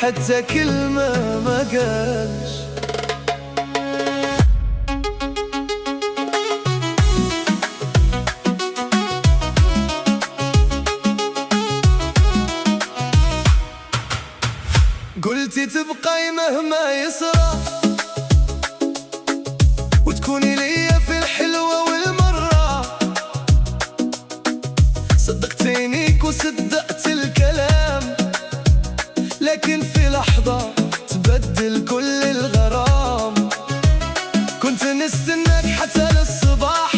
حتى كلمة ما قالش. قلتي تبقي مهما يصرى وتكوني ليا في الحلوة والمرة. صدقتينيك وصدقت الكلام، لكن في لحظة تبدل كل الغرام. كنت نستناك حتى للصباح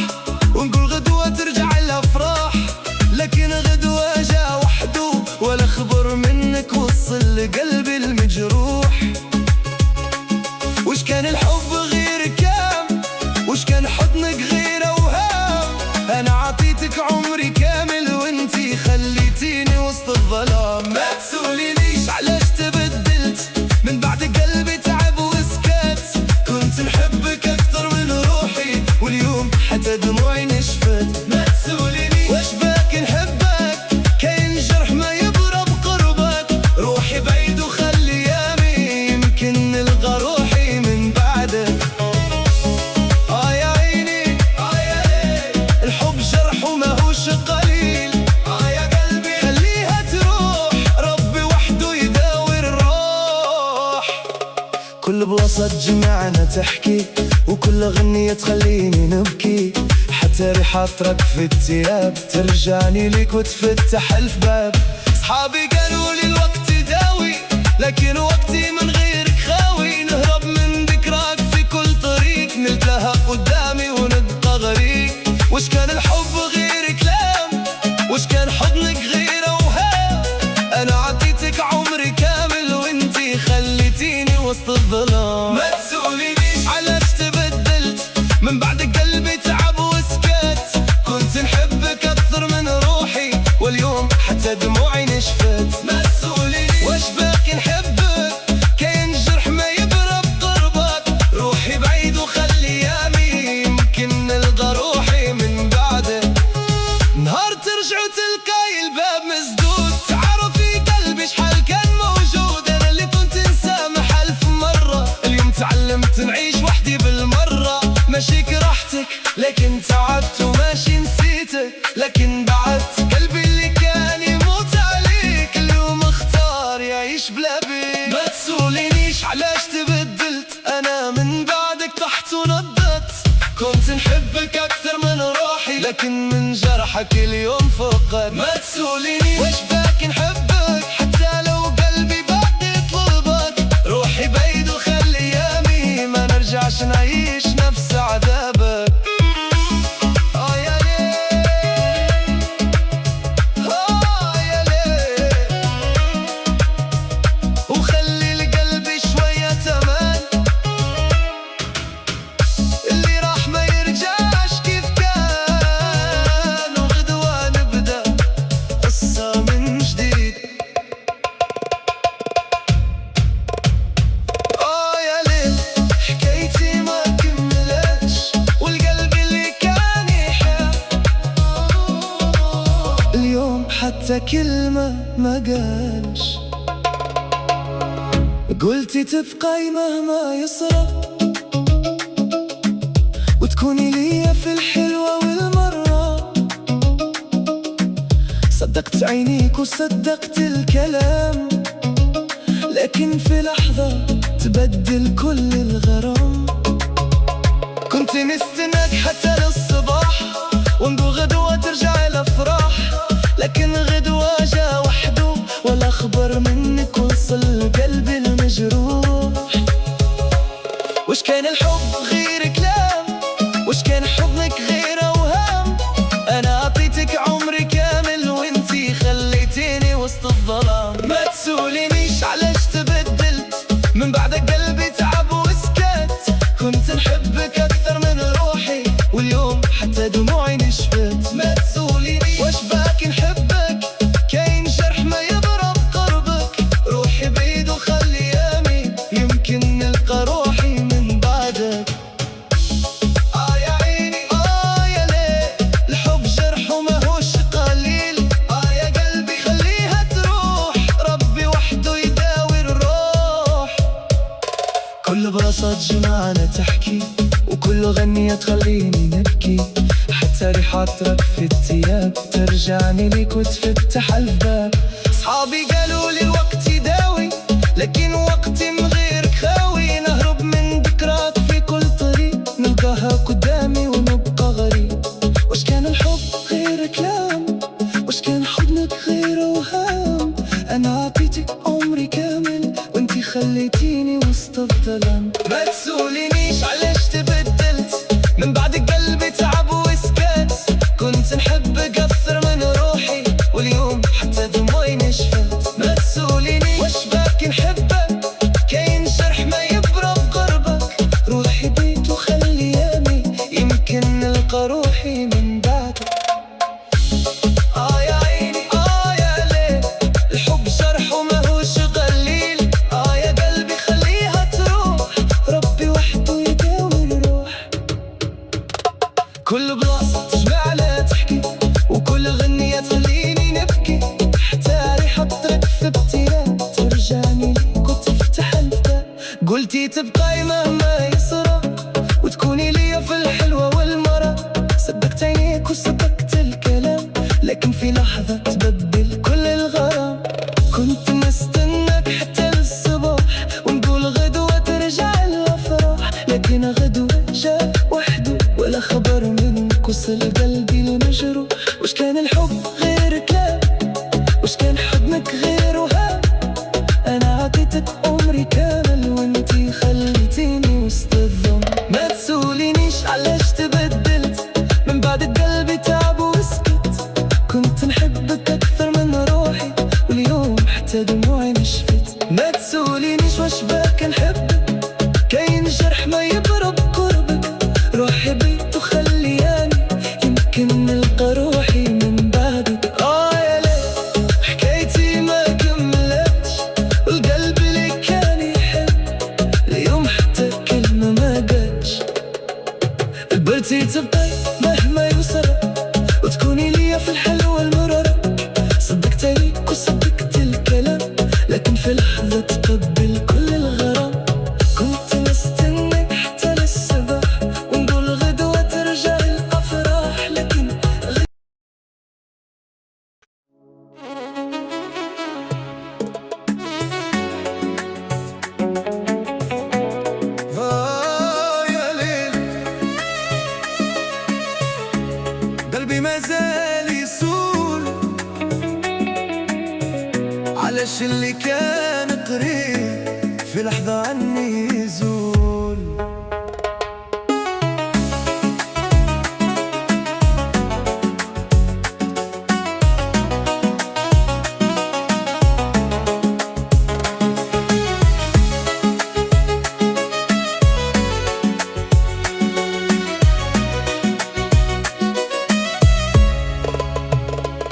ونقول غدوة ترجع الأفراح، لكن غدوة جا وحده ولا خبر منك وصل لقلبي المجروح. وش كان الحب غير كام، وش كان حضنك غير أوهام. أنا عطيتك عمري كامل وانتي خليتيني وسط الظلام. ما تسولينيش علاش تبدلت من بعد قلبي تعب وسكت. كنت نحبك أكتر من روحي واليوم حتى دموعي نشفت. ما تسولينيش واش باك نحبك، كاين جرح ما يبرى بقربك. روحي بعيد وخلي يامي يمكن نلقى روحي من بعدك. يا عيني يا ليل، الحب جرح وماهوش قليل. يا قلبي خليها تروح، ربي وحده يداوي الروح. كل بلاصة تجمعنا تحكي، وكل غنية تخليني نبكي. حتى ريحة عطرك في الثياب ترجعني ليك وتفتح الف باب. صحابي قالوا لي الوقت يداوي، لكن وقتي من غيرك خاوي. نهرب من ذكراك في كل طريق، نلتها قدامي ونبقى غريق. وش كان الحب غير كلام، وش كان حضنك غير أوهام. أنا عطيتك عمري كامل وانتي خليتيني وسط الظلام. ما تسولينيش علاش تبدلت من بعد قلبي تعب وسكت. كنت نحبك أكثر من روحي واليوم حتى دموعي نشفت. ما تسولينيش واش باقي نحبك، كاين جرح ما يبرى بقربك. روحي بعيد وخلي يامي يمكن نلقى روحي من بعدك. نهار ترجعوا تلقاي الباب مسدود، تعرفي قلبي شحال كان موجود. أنا اللي كنت نسامح ألف مرة، اليوم تعلمت نعيش وحدي بالمرة. ماشي كرهتك لكن تعبت، وماشي نسيتك لكن بعدت. قلبي اللي كان يموت عليك اليوم اختار يعيش بلا بيك. ما تسولينيش علاش تبدلت، أنا من بعدك طحت ونضت. كنت نحبك أكثر من روحي، لكن من جرحك اليوم فقد. ما تسولينيش واش باقي نحبك، حتى لو قلبي باقي يطلبك. روحي بعيد وخلي يامي ما نرجعش نعيش نفس عذابك. يا ليل يا ليل، وخلي لقلبي شوية أمان. اللي راح ما يرجعش كيف كان، وغدوة نبدأ قصة من جديد. يا ليل حكايتي ما كملتش، والقلب اللي كان يحب اليوم حتى كلمة ما قالش. قلتي تبقي مهما يصرى وتكوني ليا في الحلوة والمرة. صدقت عينيك وصدقت الكلام، لكن في لحظة تبدل كل الغرام. كنت نستناك حتى للصباح ونقول غدوة ترجع الأفراح، لكن غدوة جا وحده ولا خبر منك وصل قلبي المجروح. وش كان الحب غير كلام، وش كان حضنك غير أوهام. أنا عطيتك عمري كامل وانتي خليتيني وسط الظلام. ما تسولينيش علاش تبدلت من بعد قلبي تعب وسكت. كنت نحبك أكثر من روحي واليوم حتى دموعي نشفت. ما تسولينيش واش باقي نحبك، معنا تحكي، وكل غنية تخليني نبكي. حتى ريحة عطرك في الثياب ترجعني ليك وتفتح الباب. صحابي قالوا لي الوقت يداوي، لكن وقتي من غيرك خاوي. نهرب من ذكريات في كل طريق، نلقاها قدامي ونبقى غريب. واش كان الحب غير كلام؟ واش كان حضنك غير اوهام؟ انا عطيتك عمري كامل وانتي خليتيني وسط الظلام. ما تسولينيش علاش تبدلت، من بعد قلبي تعب وسكت. كنت نحبك اكثر من روحي، واليوم حتى دموعي نشفت. ما تسولينيش واش باكي نحبك، كاين جرح ما يبرى بقربك. روحي بيت وخلي يامي، يمكن نلقى روحي من بعدك. يا عيني يا ليل، الحب جرح وماهوش قليل. يا قلبي خليها تروح، ربي وحده يداوي الروح. كل بلاصة تجمعنا تحكي، وكل غنية تخليني نبكي. حتى ريحة عطرك في ابتسام ترجعني ليك وتفتح الباب. قلتي تبقاي مهما يصرى، وتكوني ليا في الحلوة والمرة. صدقت عينيك وصدقت الكلام، لكن في لحظة تبدل كل الغرام. كنت نستناك حتى الصباح، ونقول غدوة ترجع الأفراح. لكن غدوة جاء وحده، ولا خبر منك وصل قلبي لمجروح. وش كان الحب غير كلام؟ وش كان حضنك غير وهام؟ أنا عطيتك عمري كامل وانتي خليتيني وسط الظلم. ما تسولينيش علاش تبدلت، من بعد قلبي تعب وسكت. كنت نحبك أكثر من روحي، واليوم حتى دموعي نشفت. ما تسولينيش واش باك نحبك، كاين جرح ما يبرى بقربك. روحي بيت وخلياني، يمكن نلقى روحي من بعدك. يا ليل حكايتي ما كملتش، والقلب اللي كان يحب اليوم حتى كلمة ما قالش. قبلتي تبقاي مهما يوصل، وتكوني ليا في الحلوة المرة. صدقت عليك وصدقت الكلام، لكن في لحظة تقبل كل الغرام. كنت نستناك حتى للصباح، ونقول غدوة ترجع الأفراح. لكن يا ليل، قلبي ما زال يصول، علاش اللي كان قريب في لحظة عني يزول.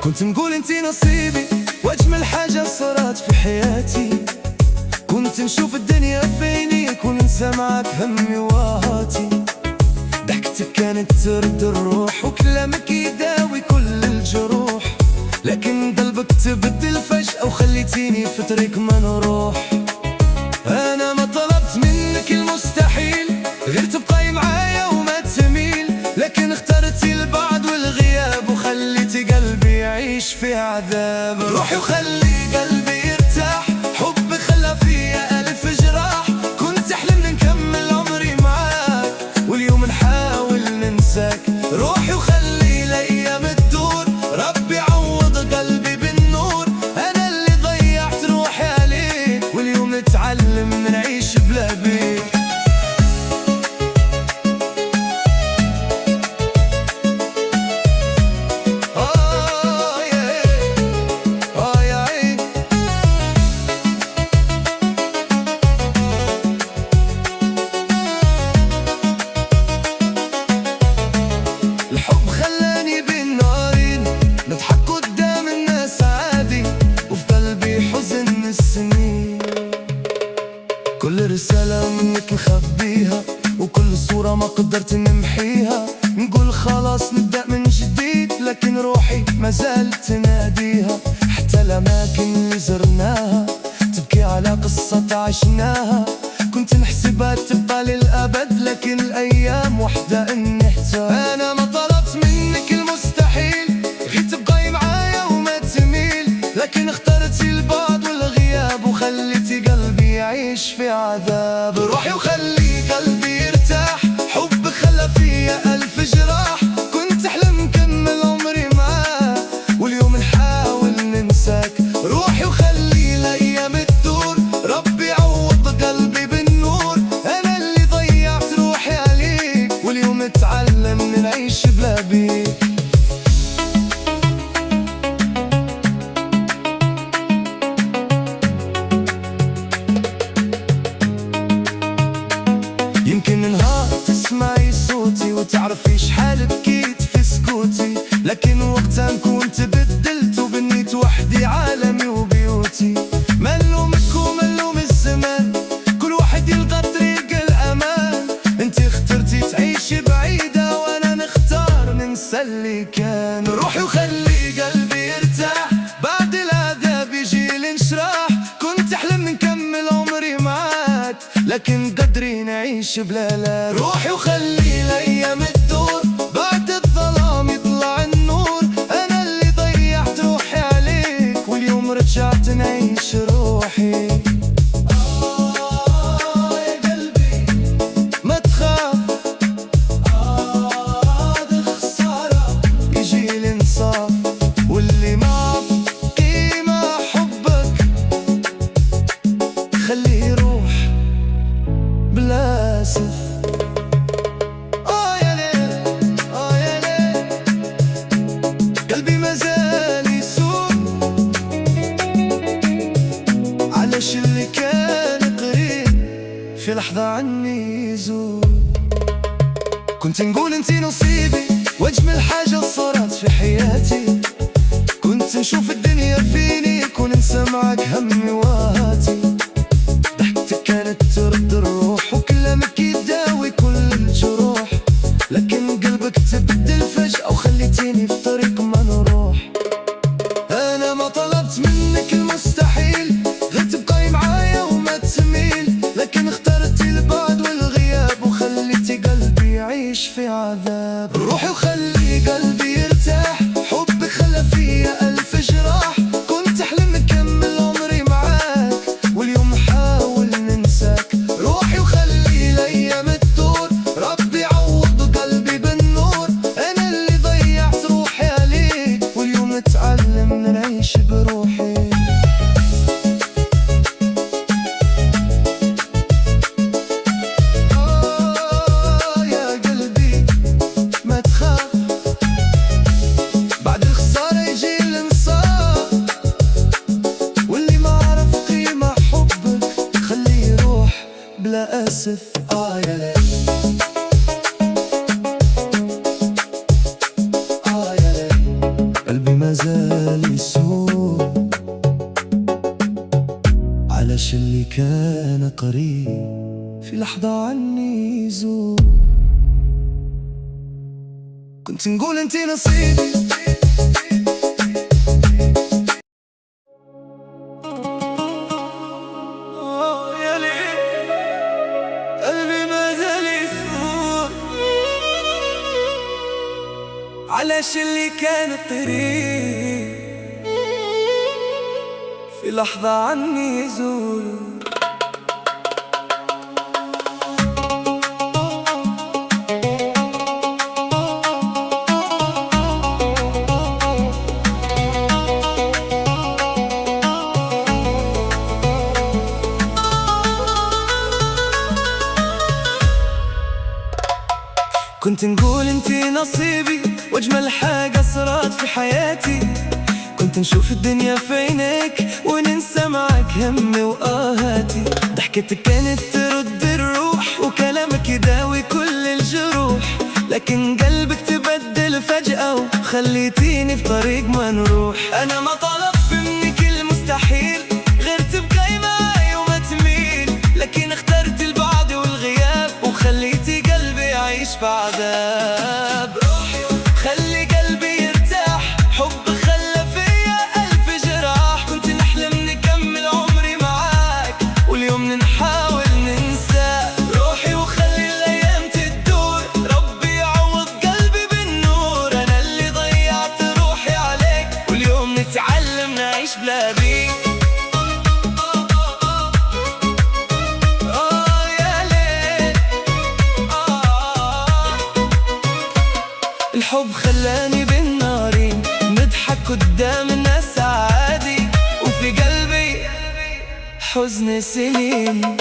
كنت نقول انتي نصيبي واجمل حاجة صارت في حياتي. كنت نشوف الدنيا فينيك وننسى معاك همي وهاتي. ضحكتك كانت ترد الروح، وكلامك يداوي كل الجروح. لكن قلبك تبدل فجأة، وخليتيني في طريق ما نروح. انا ما طلبت منك المستحيل، غير تبقاي معايا وما تميل. لكن اخترتي البعد والغياب، وخليتي قلبي يعيش في عذاب. روحي وخلي قلبي يرتاح، حب خلى فيا ألف جراح. كنت أحلم نكمل عمري معاك، واليوم نحاول ننساك. روحي وخلي الأيام تدور، ربي عوض قلبي بالنور. أنا اللي ضيعت روحي عليك، واليوم نتعلم نعيش بلا بيك. الحب خلاني بين نارين، نضحك قدام الناس عادي، وفي قلبي حزن السنين. كل رسالة منك نخبيها، وكل صورة ما قدرت نمحيها. نقول خلاص نبدأ من جديد، لكن روحي ما زالت تناديها. حتى الأماكن اللي زرناها تبكي على قصة عشناها. كنت كنت نحسبها تبقى للأبد، لكن الأيام وحدة انحتاج. أنا ما طلبت منك المستحيل، غير تبقاي معايا وما تميل، لكن اخترتي البعد والغياب وخليتي قلبي يعيش في عذاب. روحي وخلي قلبي يرتاح، حب خلى فيا ألف جراح، كنت أحلم نكمل عمري معاه واليوم نحاول ننساك. روحي وخلي الأيام تدور، ربي يعوض قلبي بالنور، أنا اللي ضيعت روحي عليك واليوم اتعلم نعيش بلا بيك. يمكن نهار تسمعي صوتي وتعرفي شحال بكيت في سكوتي، لكن وقتها نكون تبدلت وبنيت وحدي عالمي وبيوتي. ملومك وملوم الزمان، كل واحد يلقى طريق الأمان. انتي اخترتي تعيشي بعيدة وانا نختار ننسى اللي كان. روحي وخلي قلبي يرتاح، بعد العذاب يجي الانشراح، كنت احلم نكمل عمري معاك لكن قدري نعيش بلا لا. روحي وخلي الايام تدور، بعد الظلام يطلع النور، انا اللي ضيعت روحي عليك واليوم رجعت نعيش روحي. يا قلبي ما تخاف، هذا خسارة يجي الانصاف، واللي ما قيمة حبك خليه يروح بلا أسف. يا ليل يا ليل، قلبي مازال يسوق علاش اللي كان قريب في لحظة عني يزول. كنت نقول انتي نصيبي واجمل حاجة صارت في حياتي، كنت نشوف الدنيا فينيك وننسى معك همي وهاتي. ضحكتك كانت ترد الروح وكلامك يداوي كل الجروح، لكن قلبك تبدل فجأة وخليتيني في طريق ما نروح. أنا ما طلبت منك المستحيل، غير تبقاي معايا وما تميل، لكن اخترتي البعد والغياب وخليتي قلبي يعيش في عذاب. روحي وخلي قلبي يرتاح، حبك خلى فيا ألف جراح، كنت أحلم نكمل عمري معاك واليوم نحاول ننساك. روحي وخلي الأيام تدور، ربي يعوض قلبي بالنور، أنا اللي ضيعت روحي عليك واليوم نتعلم نعيش بروحي. يا قلبي ما تخاف، بعد الخسارة يجي الانصاف، واللي ما عرف قيمة حبك خليه يروح بلا أسف. يا ليل يا ليل، قلبي مازال يسوق علاش اللي كان قريب في لحظة عني يزول. كنت نقول انتي نصيبي يا ليل، قلبي مازال يسوق علاش اللي كان قريب في لحظة عني يزول. كنت نقول انتي نصيبي واجمل حاجة صارت في حياتي، كنت نشوف الدنيا في عينيك وننسى معك همي وآهاتي. ضحكتك كانت ترد الروح وكلامك يداوي كل الجروح، لكن قلبك تبدل فجأة وخليتيني في طريق ما نروح. أنا ما طلبت منك المستحيل، غير تبقاي معاي وما تميل، لكن اخترت البعد والغياب وخليتي قلبي يعيش في عذاب. خلي قلبي يرتاح، حب خلى فيا ألف جراح، كنت نحلم نكمل عمري معاك واليوم نحاول ننسى. بلا بيك. يا ليل الحب خلاني بين نارين، نضحك قدام الناس عادي، وفي قلبي حزن سنين.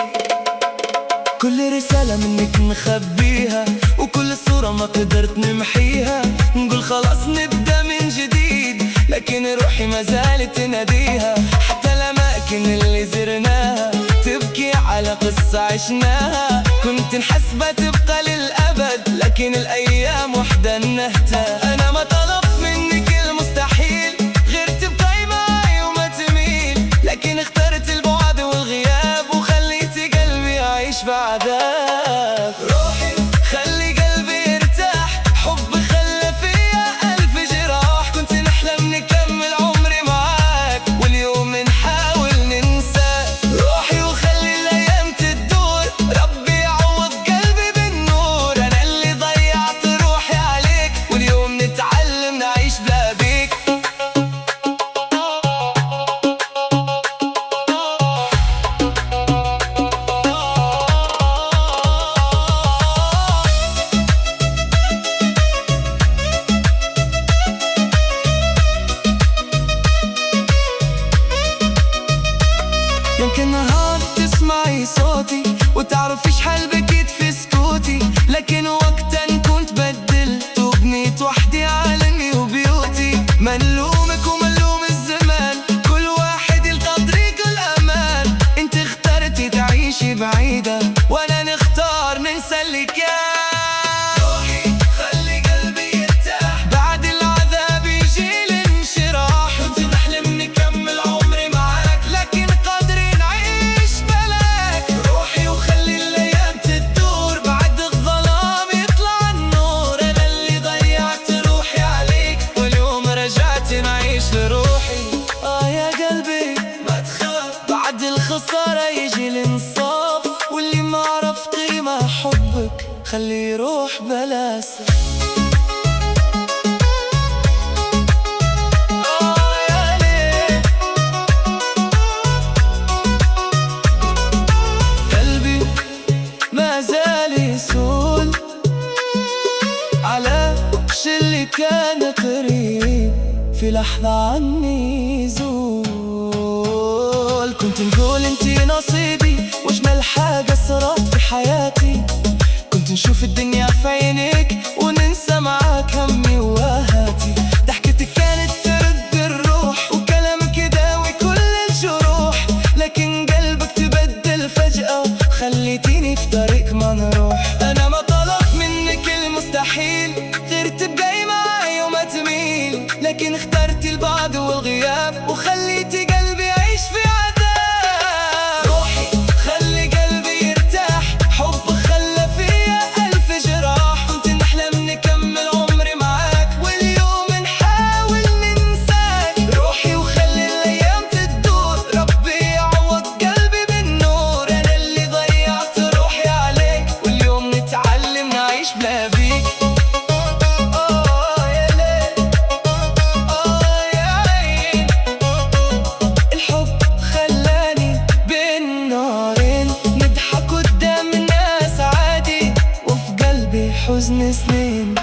كل رسالة منك نخبيها، وكل صورة ما قدرت نمحيها. نقول خلاص نبدأ من جديد، لكن روحي ما زالت تناديها. حتى الأماكن اللي زرناها تبكي على قصة عشناها. كنت نحسبها تبقى للأبد، لكن الأيام وحدة نهتها. أنا ما طلبت منك المستحيل غير تبقي معي وما تميل، لكن اخترت البعد والغياب، وخليتي قلبي يعيش في عذاب. روحي خلي قلبي يرتاح، حب خلى فيا ألف جراح. كنت نحلم نكمل عمري معاك، واليوم نحاول ننسى. روحي وخلي الأيام تدور، ربي يعوض قلبي بالنور. أنا اللي ضيعت روحي عليك، واليوم نتعلم نعيش بلا بيك. يمكن نهار تسمعي صوتي وتعرفي شحال بكيت في سكوتي، لكن وقتا كنت بدلت وبنيت وحدي عالمي وبيوتي. ما نلومك وما نلوم الزمان، كل واحد يلقى طريقه الأمان. انت اخترتي تعيشي بعيدة، وانا نختار ننسى اللي كان. روحي خلي قلبي يرتاح، بعد العذاب يجي الانشراح. كنت نحلم نكمل عمري معاك، لكن قادري نعيش بلاك. روحي وخلي الايام تدور، بعد الظلام يطلع النور. انا اللي ضيعت روحي عليك، واليوم رجعت نعيش لروحي. يا قلبي ما تخاف، بعد الخسارة يجي الانصاف. واللي ما عرف قيمة حبك خليه يروح بلا أسف. يا ليل قلبي ما زال يسول على شي اللي كان قريب، في لحظة عني يزول. كنت نقول انتي نصيبي واجمل حاجة صارت في حياتي. كنت نشوف الدنيا في عينيك وننسى معاك همي وهاتي. ضحكتك كانت ترد الروح، وكلامك يداوي كل الجروح. لكن قلبك تبدل فجأة، خليتيني في طريق ما نروح. أنا ما طلبت منك المستحيل غير تبقي معي وما تميل، لكن اخترتي البعد والغياب، وخليتي قلبي يعيش في عذاب. روحي خلي قلبي يرتاح، حب خلى فيا ألف جراح. كنت نحلم نكمل عمري معاك، واليوم نحاول ننساك. روحي وخلي الأيام تدور، ربي يعوض قلبي بالنور. أنا اللي ضيعت روحي عليك، واليوم نتعلم نعيش بلا بيك. يا ليل يا عين الحب خلاني بين نارين، نضحك قدام الناس عادي، وفي قلبي حزن سنين.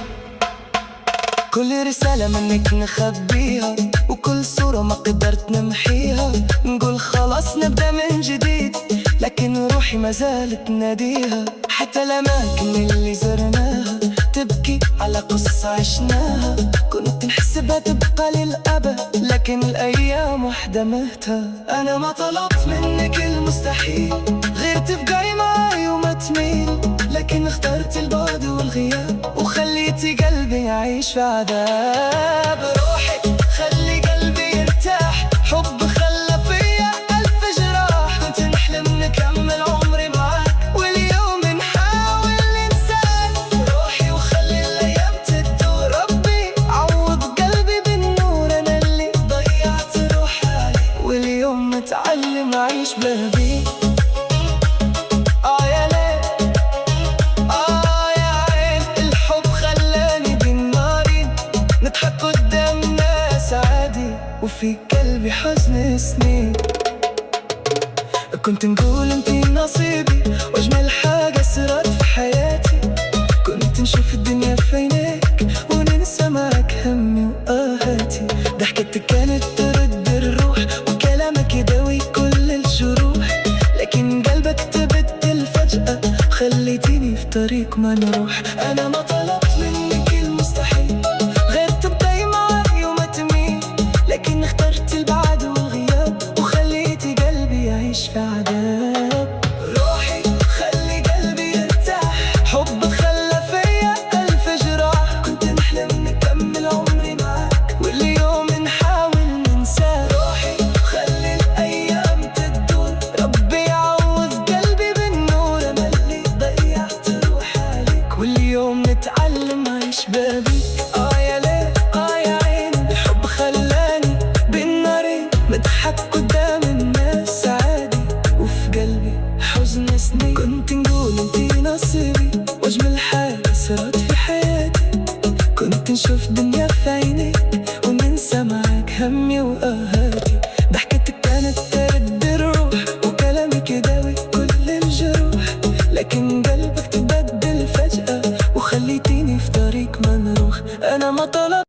كل رسالة منك نخبيها، وكل صورة ما قدرت نمحيها. نقول خلاص نبدأ من جديد، لكن روحي ما زالت تناديها. حتى الأماكن اللي زرناها تبكي على قصة عشناها. كنت نحسبها تبقى للأبد، لكن الأيام وحدة مهتها. أنا ما طلبت منك المستحيل غير تبقي معي وما تميل، لكن اخترت البعد والغياب، وخليتي قلبي يعيش في عذاب. روحي خلي قلبي يرتاح، حب خلى فيا ألف جراح. كنت نحلم نكمل عمري معاك، واليوم نحاول ننساك. روحي وخلي الأيام تدور، ربي عوض قلبي بالنور. أنا اللي ضيعت روحي عليك، واليوم نتعلم نعيش بلا بيك. يا ليل يا عين الحب خلاني بين نارين، نضحك قدام الناس عادي، وفي قلبي حزن سنين. كنت نقول انتي نصيبي واجمل حاجة صارت في حياتي. كنت نشوف الدنيا في عينيك وننسى معك همي وآهاتي. ضحكتك كانت ترد الروح وكلامك يداوي كل الجروح، لكن قلبك تبدل فجأة خليتيني في طريق ما نروح. أنا ما طلبت منك المستحيل، غير تبقي معي وما تميل، لكن اخترت البعد والغياب وخليتي قلبي يعيش في عذاب. روحي خلي قلبي يرتاح، حبك خلى فيا ألف جراح. كنت نحلم نكمل عمري معاك واليوم نحاول ننساك. روحي خلي الأيام تدور، ربي يعوض قلبي بالنور. أنا اللي ضيعت روحي عليك واليوم نتعلم عيش بابي. يا ليل يا عين، الحب خلاني بالنارين مضحك قدام الناس عادي، وفي قلبي حزن سنين. كنت نقول انتي نصيبي واجمل حاجة صارت في حياتي. كنت نشوف دنيا في عيني